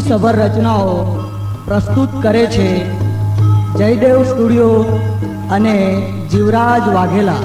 સભર રચનાઓ પ્રસ્તુત કરે છે જયદેવ સ્ટુડિયો અને જીવરાજ વાઘેલા.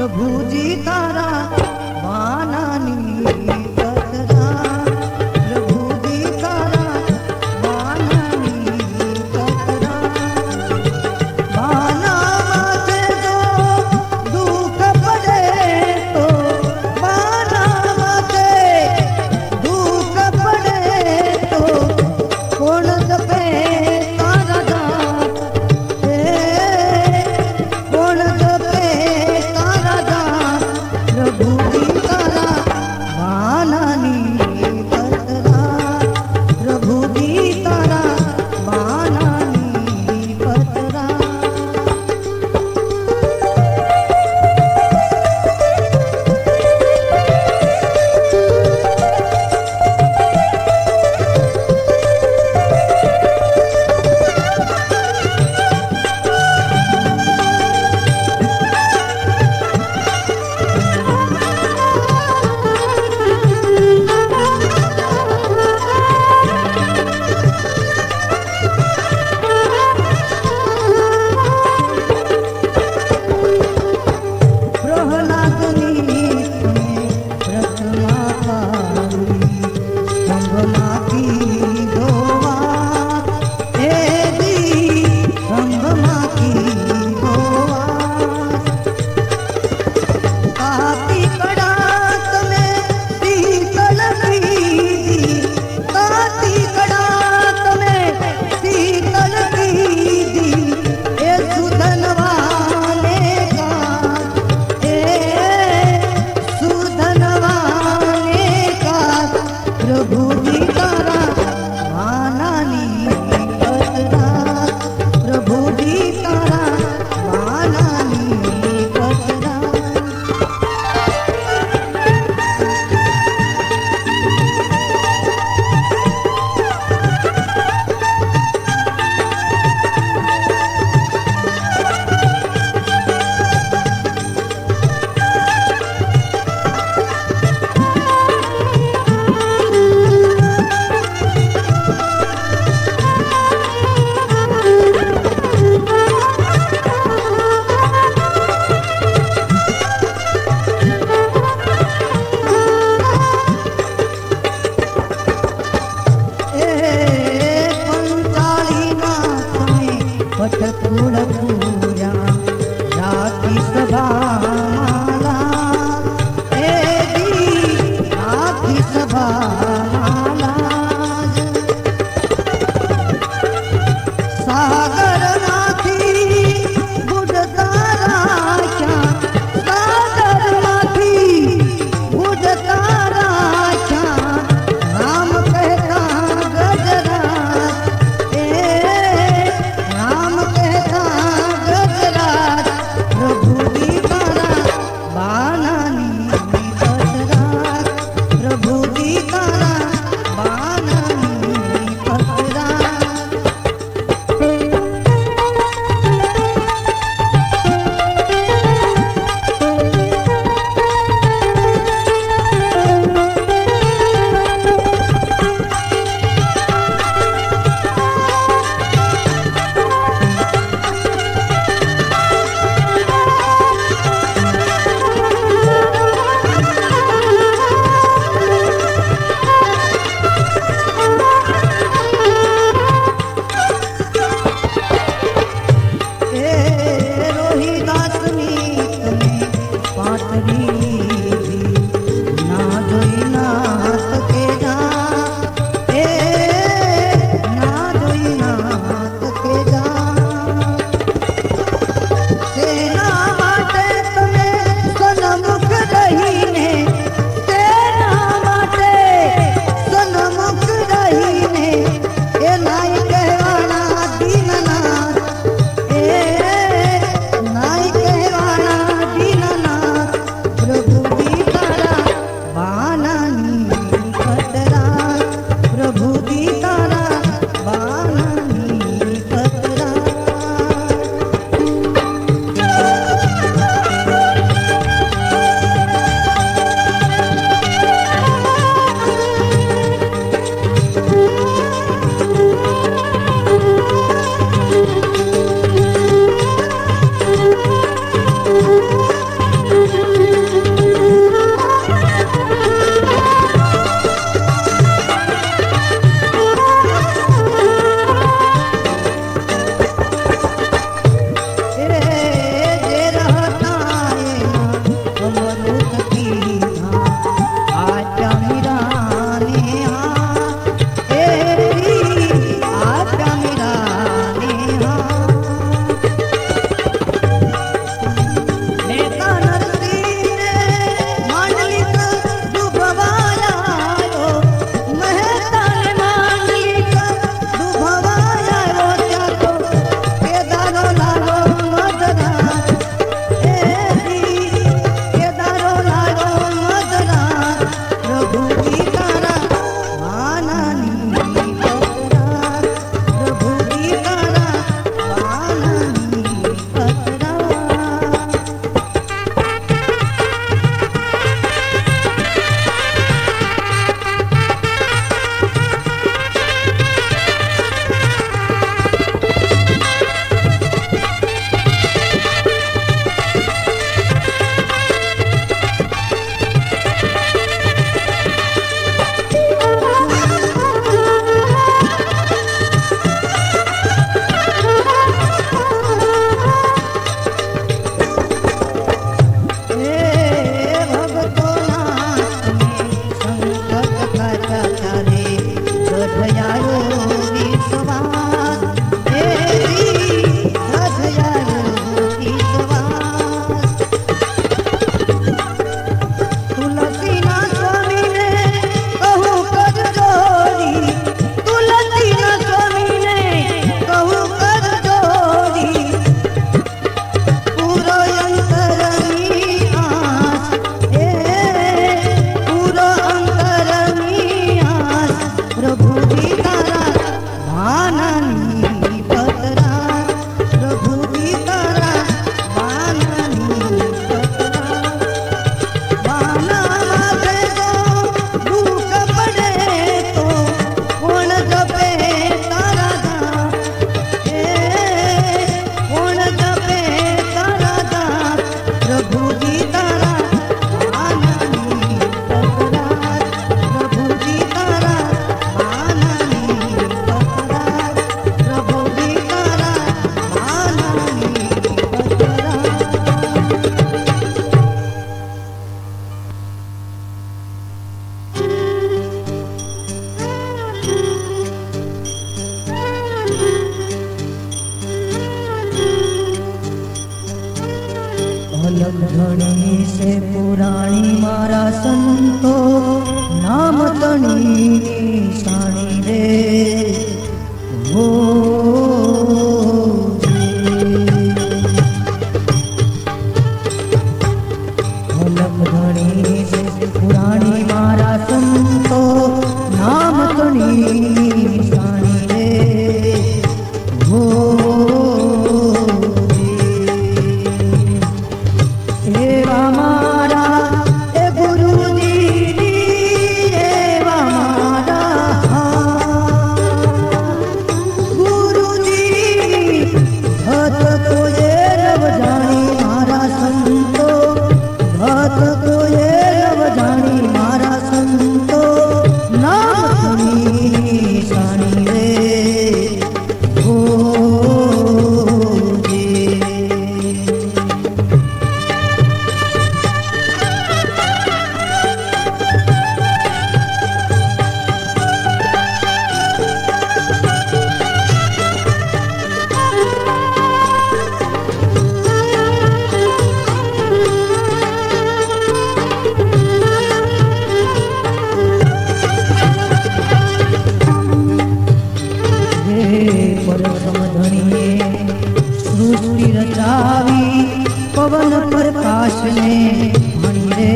પ્રભુજી તારા વાનાની કથરા પ્રભુજી તારા વાનાની કથરા વાના માથે જો દુઃખ પડે તો વાના માથે દુઃખ પડે તો કોણ જપે તારા નામ કોણ જપે તારા નામ પ્રભુ લગધણી છે પુરાણી મારા સંતો નામ તણી સાણી રે હો લગધણી છે પુરાણી મારા સંતો નામ તણી સાણી રે હો એવા મારા એ ગુરુજી એવા મારા ગુરુજી હત કોએ રવ જાણી મારા સંતો હત કોએ રવ જાણી મારા સંતો નામ તણી સાણી રે હો સૃષ્ટિ રચાવી પવન પ્રકાશને ભણી રે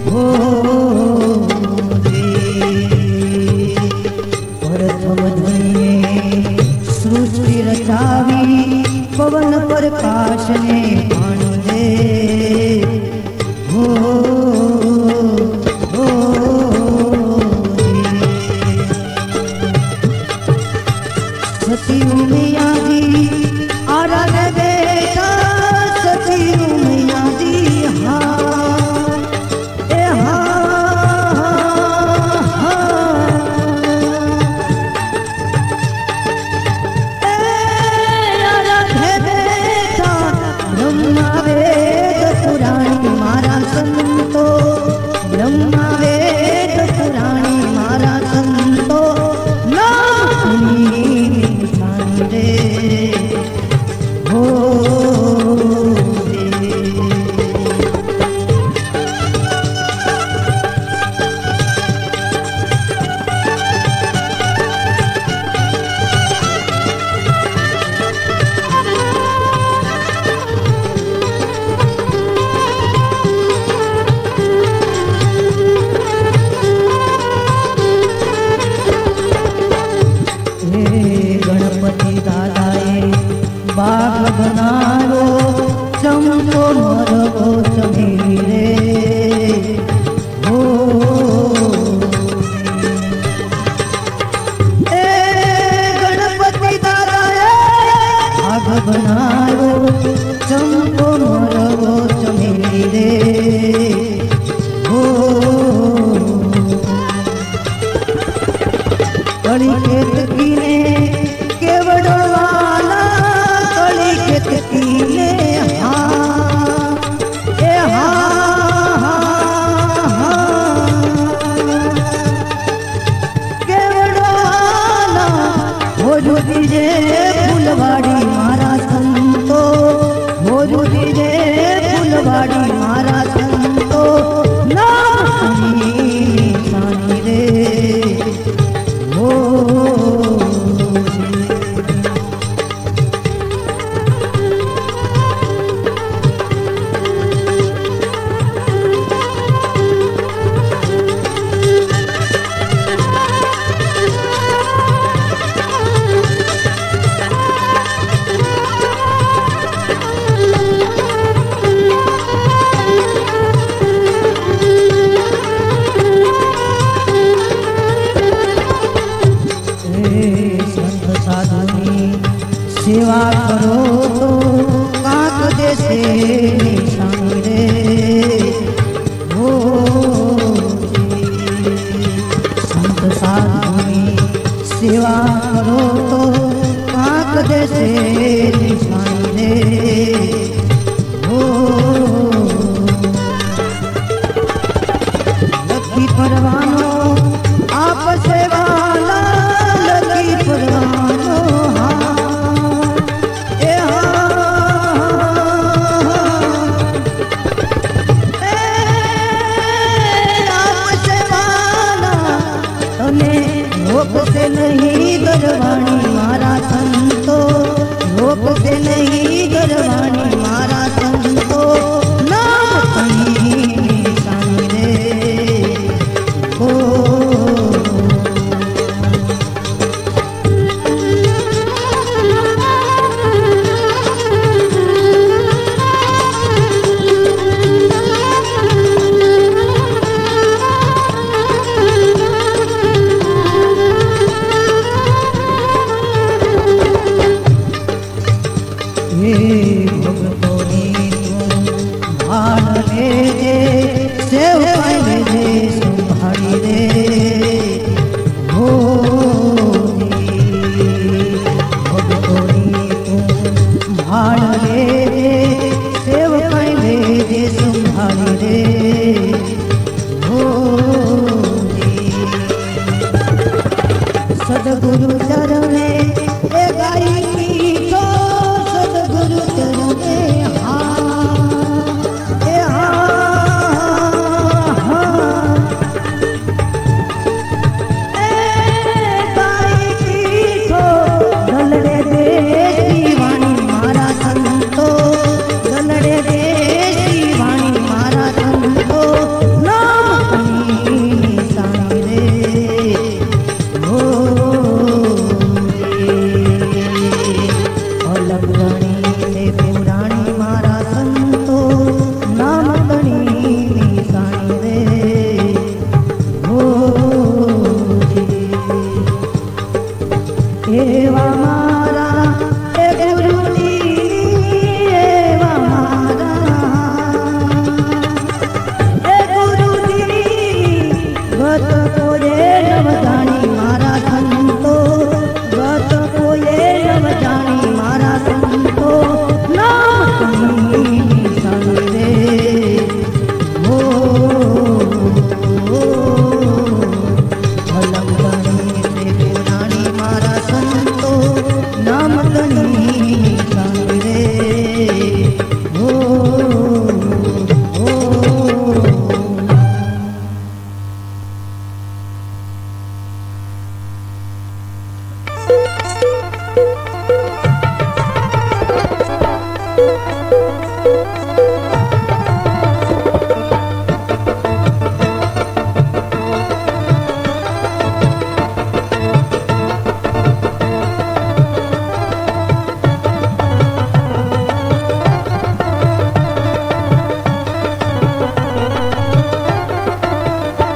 હો પ્રથમ ધણીએ સૃષ્ટિ રચાવી પવન પ્રકાશને ભણી રે હો सती मैया दी आराध बेटा सती मैया दी हाँ ए आराध बेटा ब्रह्मा वेद पुराणी मारा संतो ब्रह्मा वेद पुराणी मारा संतो रे हो गणपति दादाए बाग बनारो चमको मरगो चमेली रे हो ए गणपति दादाए बाग बनारो चमको मरगो चमेली रे हो कली खेत कीने केवड़वाला कली खेत कीने हाँ ए केवड़वाला हो जो दीजे फुलवाड़ी मारा संतो हो जो ભગતોની તું ભાળ લેજે સેવ લેજે સંભાળી રે હો ભગતોની તું ભાળ લેજે સેવ લેજે સંભાળી રે હો સદગુરુ ચરણે એ ગાઈ તો સદગુરુ ચરણે હા એ હા એ ગાઈ તો દલડે દેશી વાણી મારા સંતો દલડે દેશી વાણી મારા સંતો નામની સાણી રે હો અલગણી ને પુરાણી મારા સંતો નામ ગણી સાણી રે હો એવા મારા એ ગુરુજી એવા મારા એ ગુરુજી ગત કોયે નવ જાણી મારા સંતો ગત કોયે નવ જાણી મારા સંતો નામ ગણી સાણી રે હો અલગ ગણી ને પુરાણી મારા સંતો નામ ગણી સાણી રે હો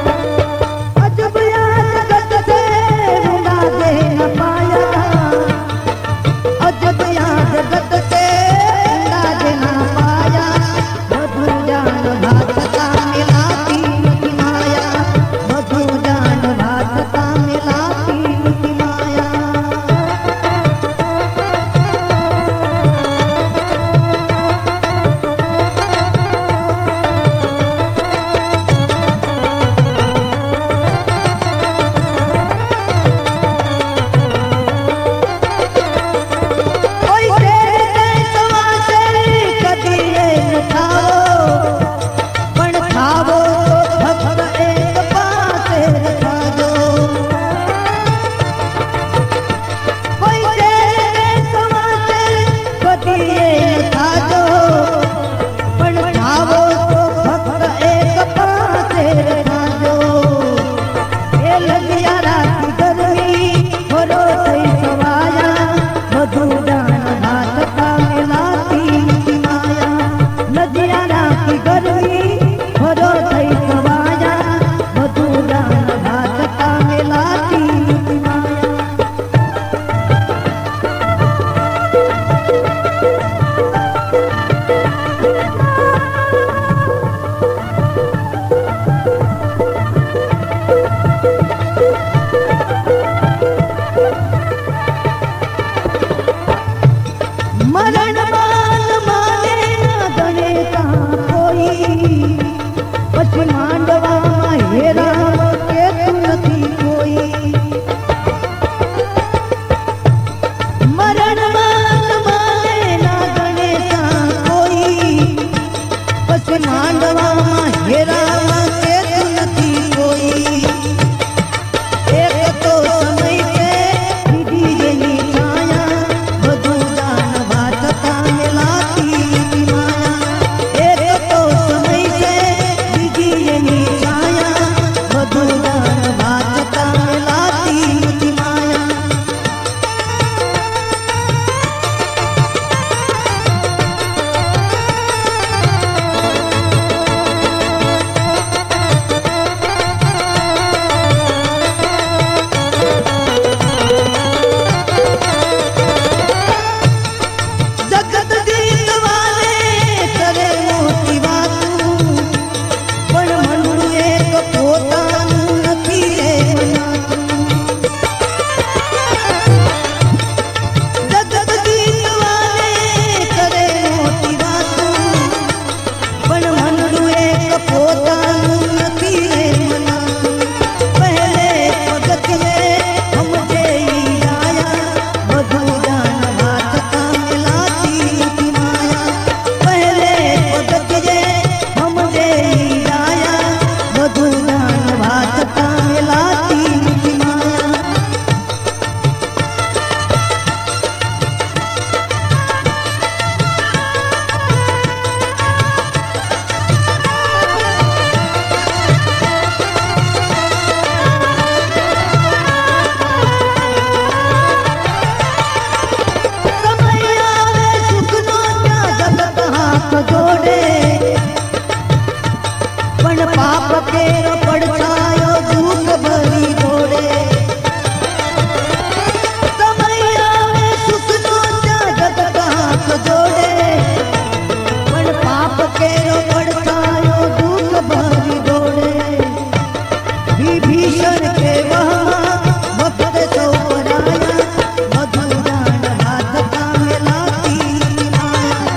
अजब या जगत से रुला दे न पाया अजब या जगत से रुला दे न पाया હાથ જોડે પણ પાપ કેરો પડછાયો દુઃખ ભરી દોડે સમય આવે સુખનો ત્યાં જગત હાથ જોડે પણ પાપ કેરો પડછાયો દુઃખ ભરી દોડે વિભીષણ કે વહમાં ભક્ત સૌ પરાયા મધુરાણ હાથ કામે લાતી માયા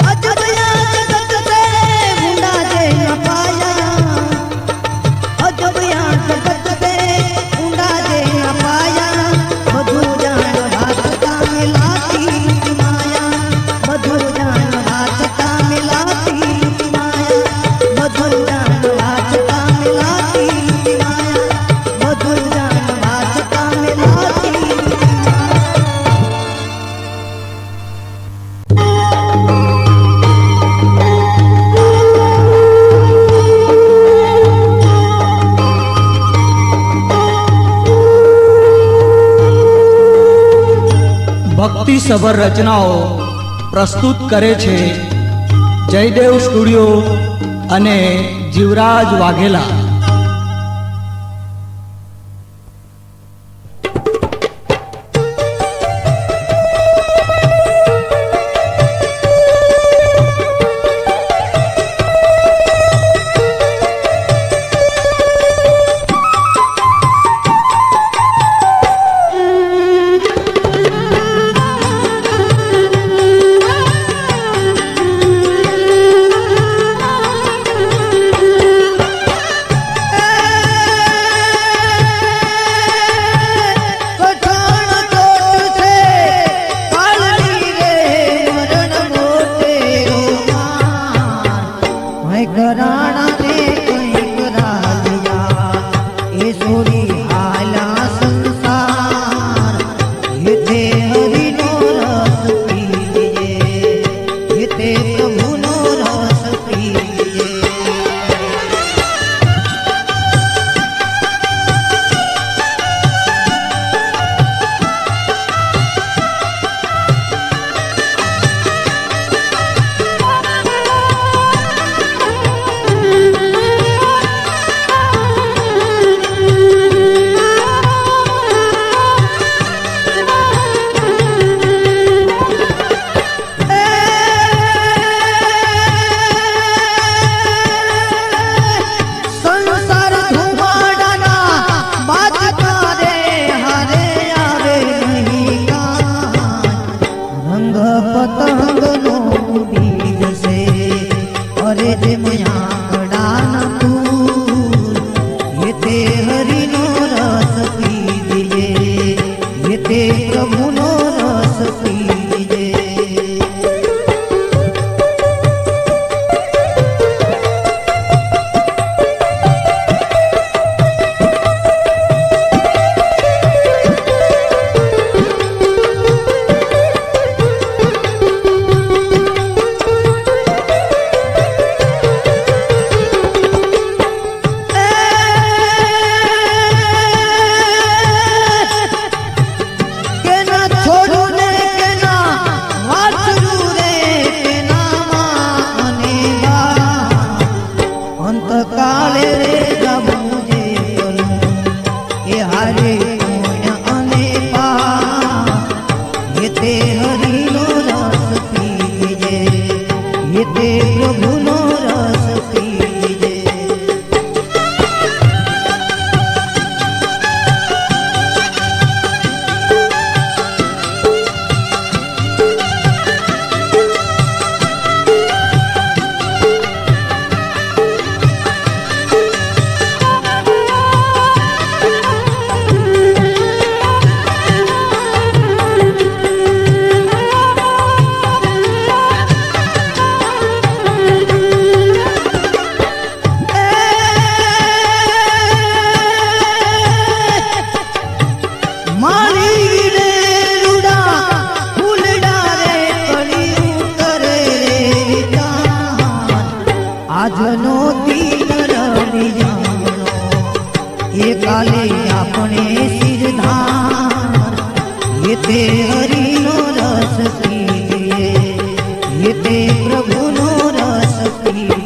અજબયા જગત સે મુંડા જે ન પાયા અજબયા જગત સે મુંડા જે ન પાયા મધુરાણ હાથ કામે લાતી માયા મધુરાણ હાથ કામે લાતી માયા મધુરાણ હાથ કામે લાતી માયા મધુરાણ હાથ કામે લાતી ભક્તિ સભર રચનાઓ પ્રસ્તુત કરે છે જયદેવ સ્ટુડિયો અને જીવરાજ વાઘેલા. કઠણ કોટ છે કાળની રે મરણ મોટે રોમાન હે ઘરાણા ને કંઈક રાલિયા એ સોરી હાલા સંસાર હેતે હરિનો રસ પીએ હેતે પ્રભુનો રસ પીએ સંસાર ધુમાડાના બાજતા રે હારે આવે નહીં કાન રંગ પતંગનો ઉડી જશે અરે જે મયાકડાના ફૂલ હેતે હરિનો રસ પીજે હેતે પ્રભુનો રસ પીજે કેના છોડું ને કેના વાછરું રે કેના માં અને બા અંતકાળે રે જવું જે કરું એ હારે પુણ્ય અને પા હેતે હરિનો રસ પીજે હેતે પ્રભુનો રસ પીજે આજનો દિન કરી જાણો એ કાલે આપણે સિરધાર એ તે હરિનો રસ પીએ એ તે પ્રભુનો રસ પીએ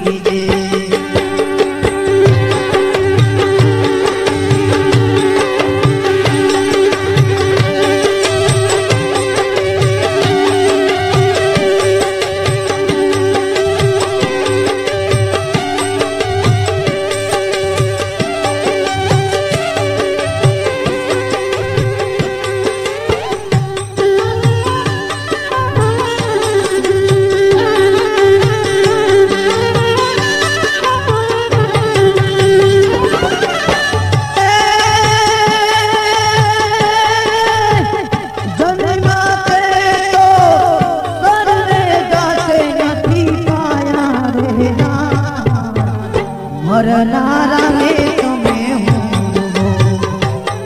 મરનારા ને તમે હું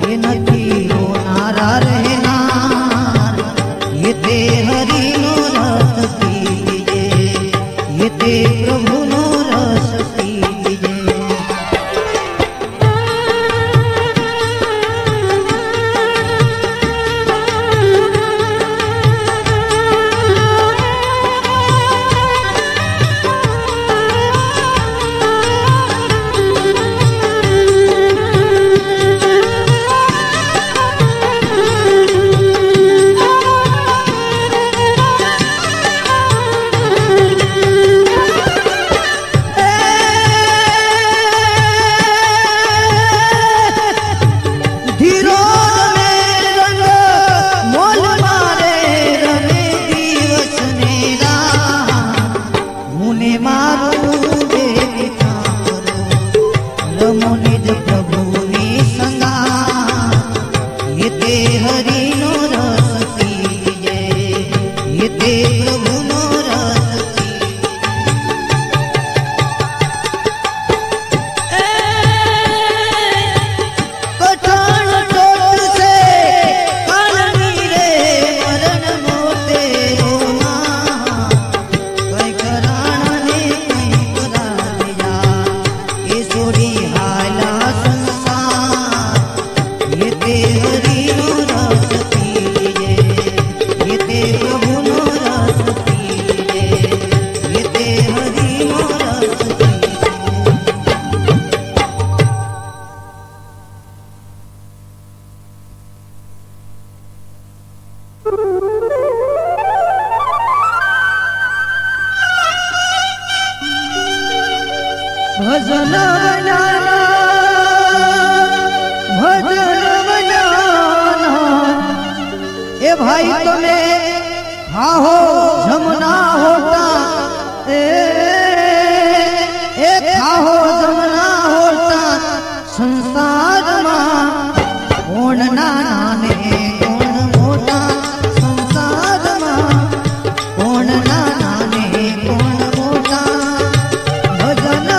એ નથી રોનારા રહેનાર એ તે હરિનો રસ પીજે એ તે પ્રભુનો રસ પીજે ભજન બજાના એ ભાઈ તમે હા હો જમના હોતા એ ખાહો જમના હોતા સંસારમાં કોણ નાના ને કોણ મોટા સંસારમાં કોણ નાના ને કોણ મોટા ભજન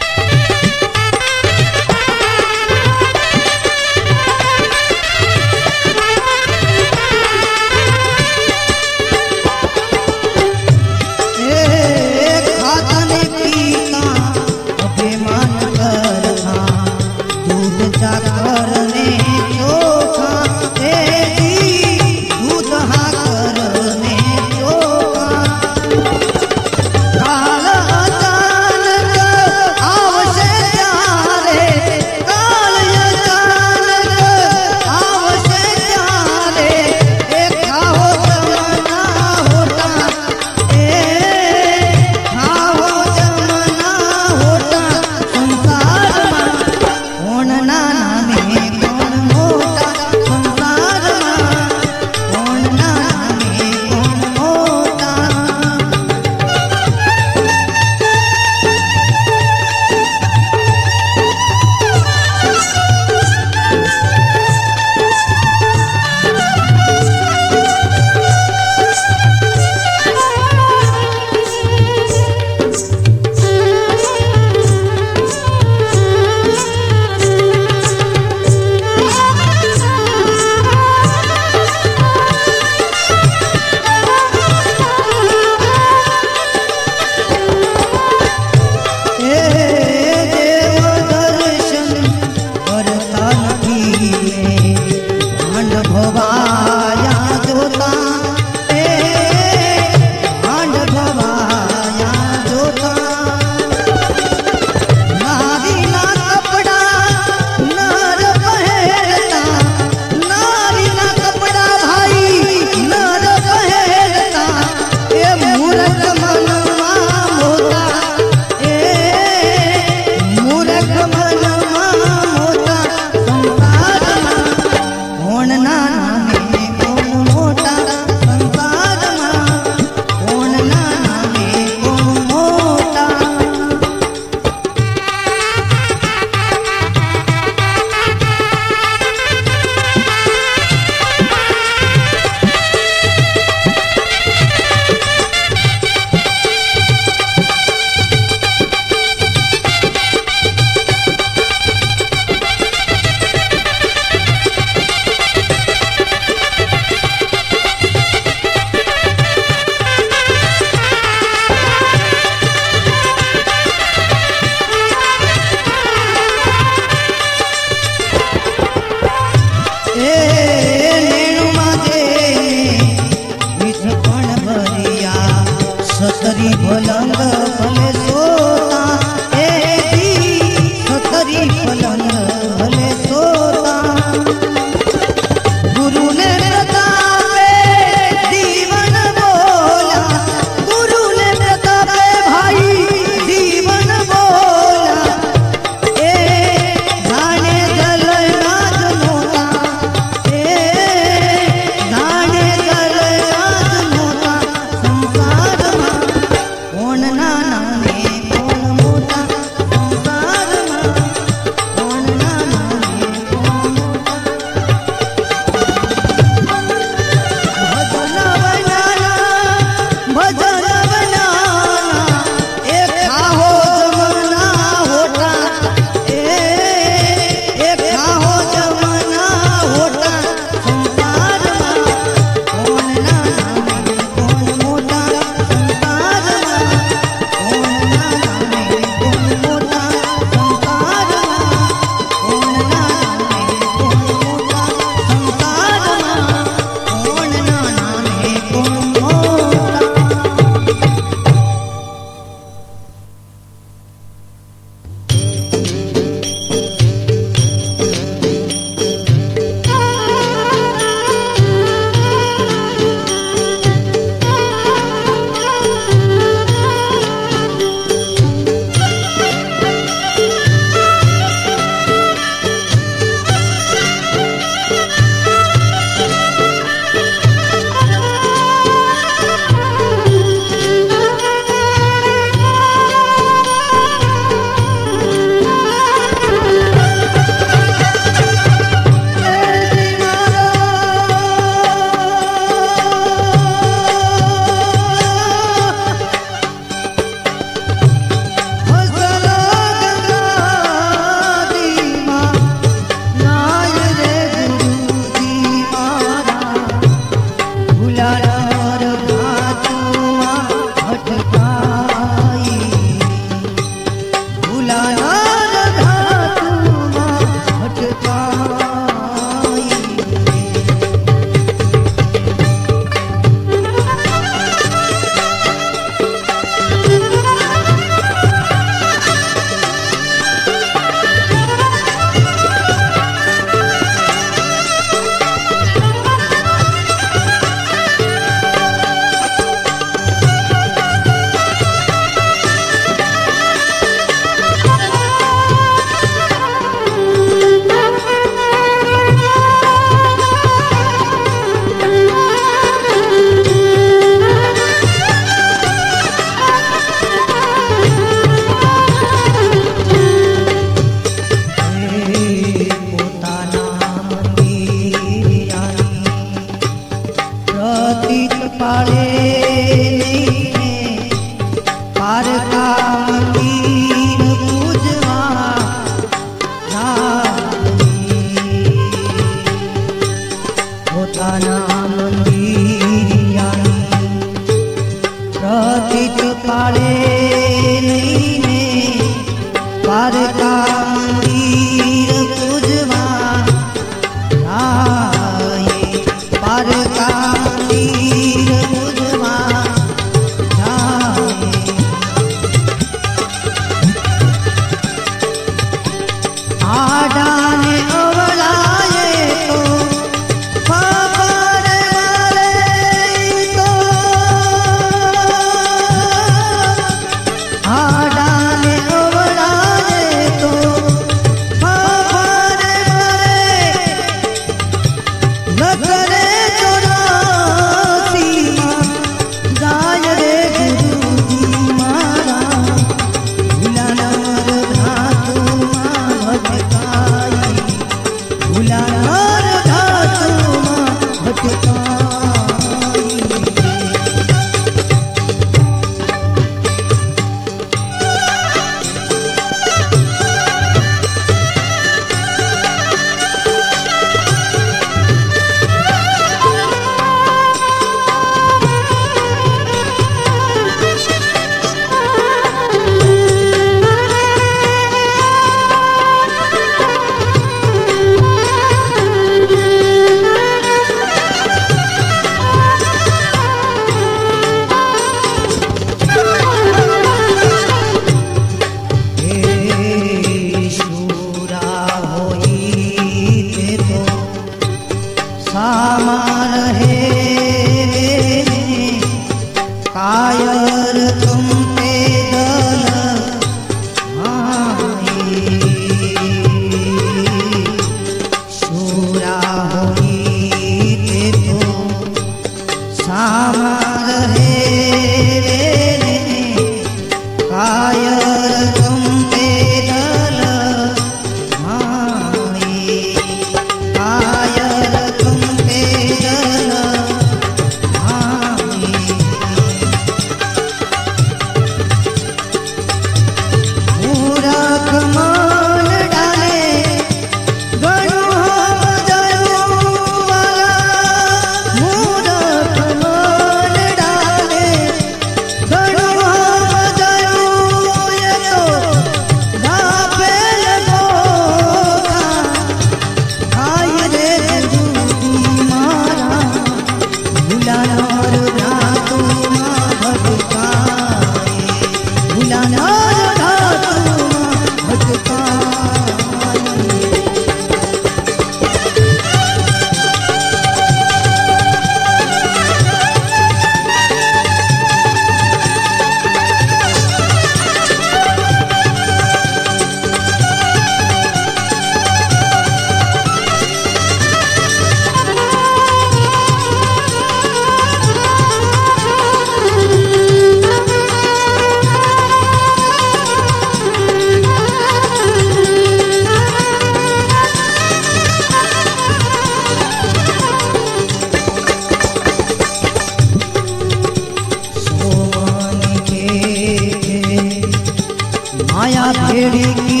माया भेड़ी की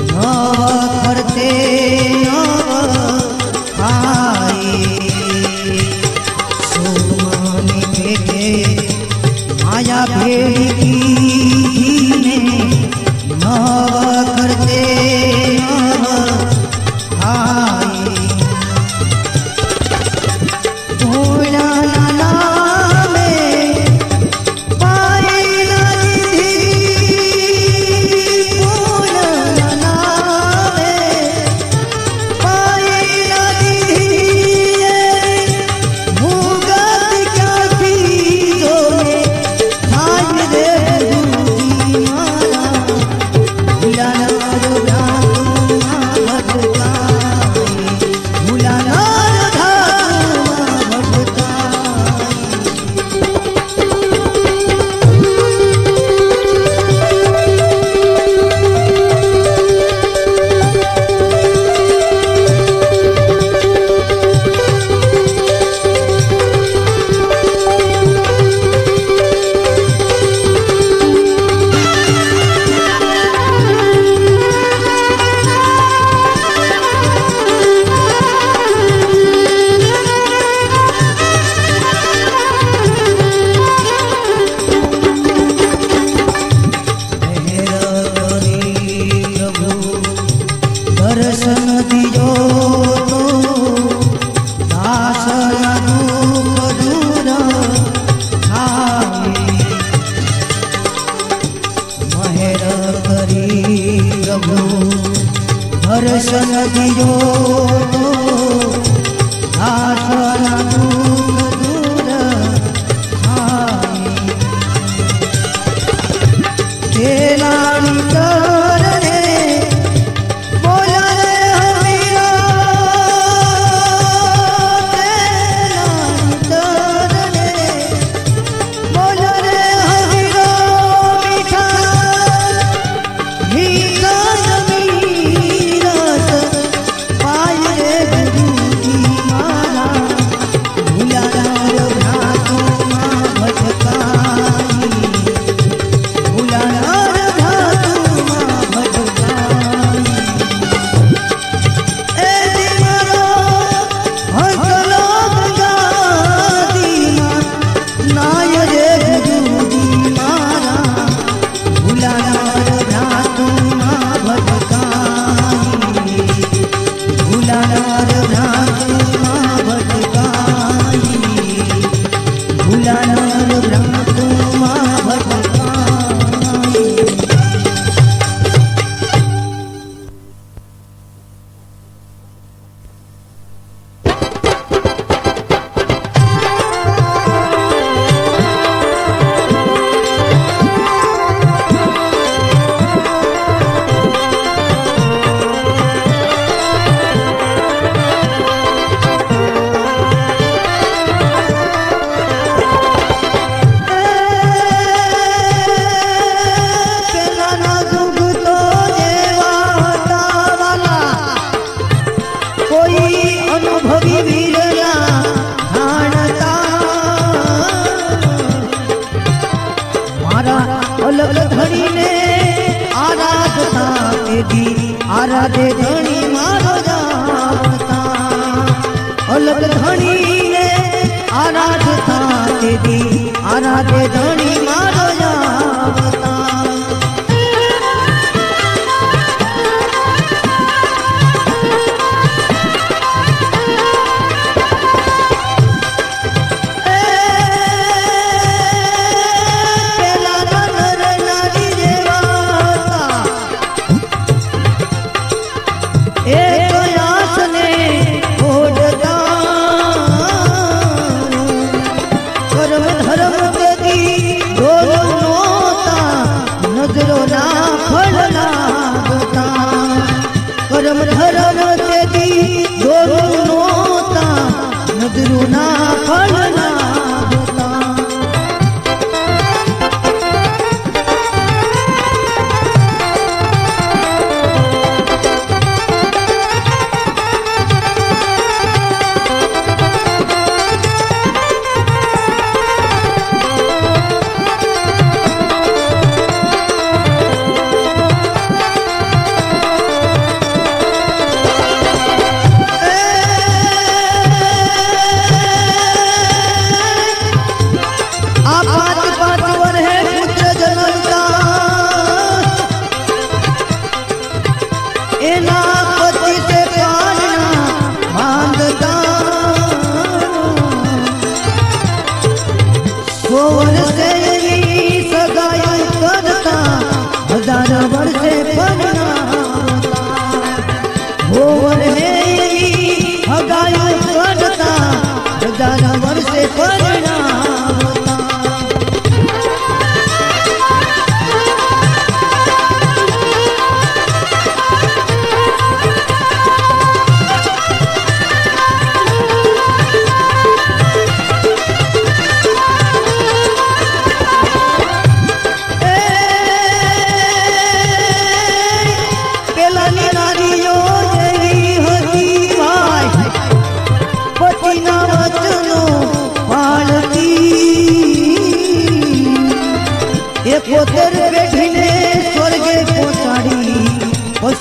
नव करते आए सोमानी बेटे माया भेड़ी की नव करते आए भोला दर्शन दियो तो दास दुख दूर आए महेर करी प्रभु दर्शन दियो तो दास दुख दूर आए तेलानी चरणे आराधे धनी मारो जाता अलग धनी ने आराधता तेरी आराधे धनी मारो जाता करम धर्म तेदी दोनों नोता नजरू ना फल ना होता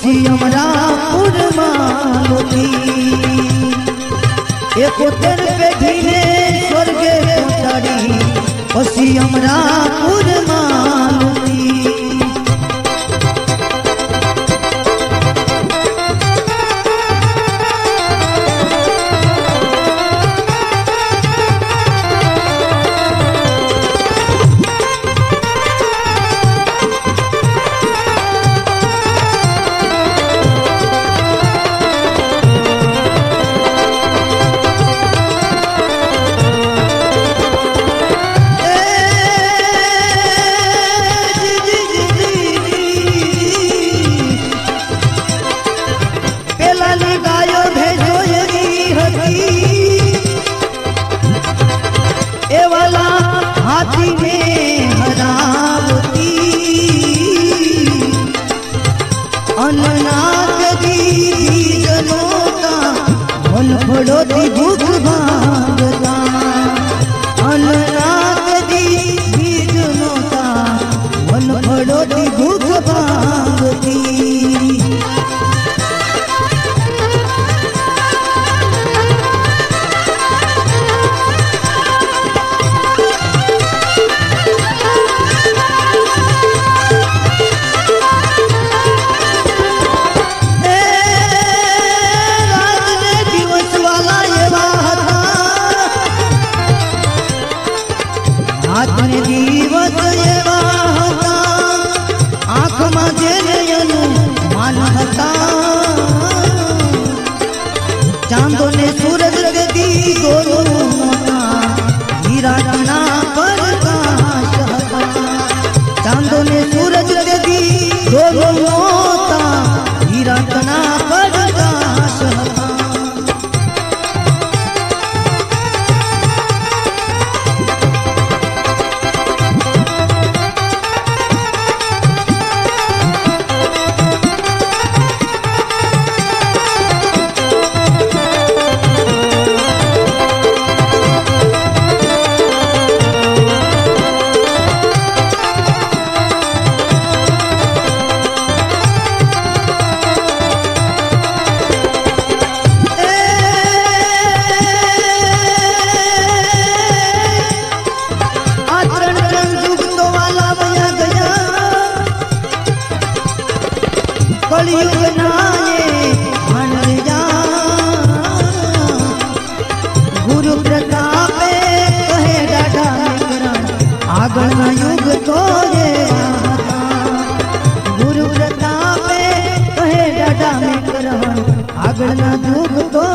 પછી અમરાપુરમાં લોટી 71 પેઢીને સ્વર્ગે પહોંચાડી પછી અમરાપુરમાં લોટી ફળોથી ભૂખ ભાંગતા અન્નનાથ દી બીજ નોતા મન ફળોથી ભૂખ ભાંગતી રાતને દિવસ એવા હતા આંખમાં જેને એનું માન હતા ચાંદો ને સૂરજ ગદી ગોરું મોટા હીરાના પ્રકાશ હતા ચાંદો ને સૂરજ ગદી ગોરું મોટા હીરાના પ્રકાશ હતા કળિયુગ નાયે ગુરુ પ્રતાપે કહે દાદા કરણ આગળના યુગ તો ગુરુ પ્રતાપે કહે દાદા કરણ આગળના યુગ તો